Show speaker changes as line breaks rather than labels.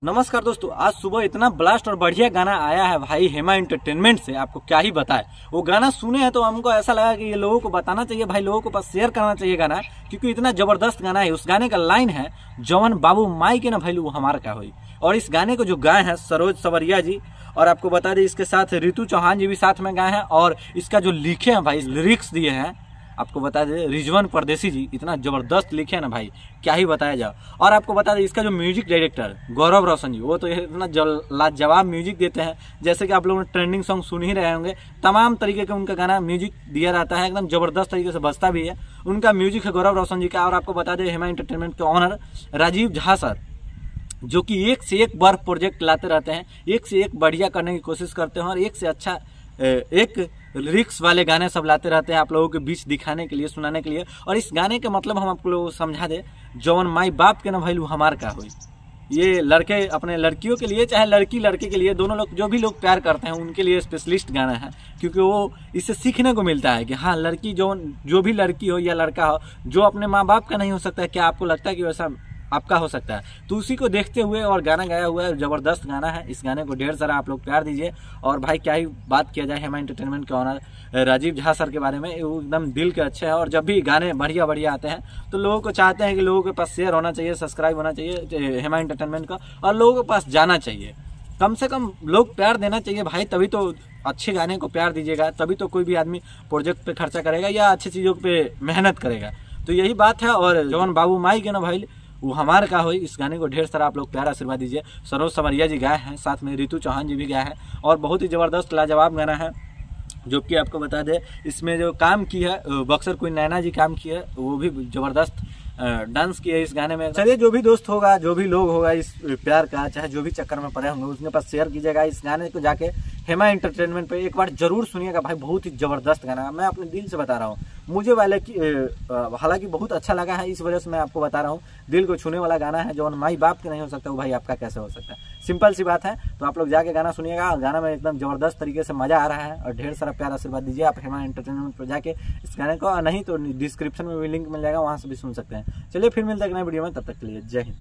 नमस्कार दोस्तों, आज सुबह इतना ब्लास्ट और बढ़िया गाना आया है भाई हेमा एंटरटेनमेंट से, आपको क्या ही बताए। वो गाना सुने हैं तो हमको ऐसा लगा कि ये लोगों को बताना चाहिए भाई, लोगों को पास शेयर करना चाहिए गाना, क्योंकि इतना जबरदस्त गाना है। उस गाने का लाइन है, जवन बाबू माई के ना भाई वो हमारा क्या हुई। और इस गाने को जो गाए हैं सरोज सवरिया जी, और आपको बता दें इसके साथ रितु चौहान जी भी साथ में गाए हैं। और इसका जो लिखे हैं भाई, लिरिक्स दिए हैं, आपको बता दें रिजवान परदेसी जी, इतना जबरदस्त लिखे हैं ना भाई, क्या ही बताया जाए। और आपको बता दें इसका जो म्यूजिक डायरेक्टर गौरव रोशन जी, वो तो इतना लाजवाब म्यूजिक देते हैं। जैसे कि आप लोगों ने ट्रेंडिंग सॉन्ग सुन ही रहे होंगे, तमाम तरीके का उनका गाना म्यूजिक दिया जाता है, एकदम जबरदस्त तरीके से बजता भी है। उनका म्यूजिक है गौरव रोशन जी का। और आपको बता दें हेमा एंटरटेनमेंट के ऑनर राजीव झा सर, जो कि एक से एक बार प्रोजेक्ट लाते रहते हैं, एक से एक बढ़िया करने की कोशिश करते हैं, और एक से अच्छा एक लिरिक्स वाले गाने सब लाते रहते हैं आप लोगों के बीच दिखाने के लिए, सुनाने के लिए। और इस गाने का मतलब हम आप लोगों को समझा दे, जवन माई बाप के ना भाई हमार का हुई। ये लड़के अपने लड़कियों के लिए, चाहे लड़की लड़के के लिए, दोनों लोग जो भी लोग प्यार करते हैं उनके लिए स्पेशलिस्ट गाना है, क्योंकि वो इससे सीखने को मिलता है कि हाँ, लड़की जो भी लड़की हो या लड़का हो, जो अपने माँ बाप का नहीं हो सकता है, क्या आपको लगता है कि वैसा आपका हो सकता है? तो उसी को देखते हुए और गाना गाया हुआ है, जबरदस्त गाना है। इस गाने को ढेर सारा आप लोग प्यार दीजिए। और भाई क्या ही बात किया जाए हेमा एंटरटेनमेंट के ऑनर राजीव झा सर के बारे में, वो एकदम दिल के अच्छे हैं। और जब भी गाने बढ़िया बढ़िया आते हैं तो लोगों को चाहते हैं कि लोगों के पास शेयर होना चाहिए, सब्सक्राइब होना चाहिए हेमा एंटरटेनमेंट का, और लोगों के पास जाना चाहिए। कम से कम लोग प्यार देना चाहिए भाई, तभी तो अच्छे गाने को प्यार दीजिएगा, तभी तो कोई भी आदमी प्रोजेक्ट पे खर्चा करेगा या अच्छी चीज़ों पे मेहनत करेगा। तो यही बात है। और जवन बाबू माई के ना भाई वो हमारे का हुई, इस गाने को ढेर सारा आप लोग प्यार आशीर्वाद दीजिए। सरोज सवरिया जी गाए हैं, साथ में रितु चौहान जी भी गाए हैं, और बहुत ही जबरदस्त लाजवाब गाना है। जो कि आपको बता दें इसमें जो काम की है बक्सर कोई नैना जी काम की है, वो भी जबरदस्त डांस किया है इस गाने में। चलिए, जो भी दोस्त होगा, जो भी लोग होगा इस प्यार का, चाहे जो भी चक्कर में पड़े होंगे, उसके पास शेयर कीजिएगा। इस गाने को जाके हेमा एंटरटेनमेंट पे एक बार जरूर सुनिएगा भाई, बहुत ही जबरदस्त गाना है। मैं अपने दिल से बता रहा हूँ, मुझे हालांकि बहुत अच्छा लगा है, इस वजह से मैं आपको बता रहा हूँ। दिल को छूने वाला गाना है, जो माई बाप के नहीं हो सकता वो भाई आपका कैसे हो सकता है। सिंपल सी बात है। तो आप लोग जाके गाना सुनिएगा, गाना में एकदम जबरदस्त तरीके से मजा आ रहा है, और ढेर सारा प्यार आशीर्वाद दीजिए आप हेमा एंटरटेनमेंट पर जाके इस गाने को, नहीं तो डिस्क्रिप्शन में भी लिंक मिल जाएगा, वहां से भी सुन सकते हैं। चलिए फिर मिलते हैं नए वीडियो में, तब तक के लिए जय हिंद।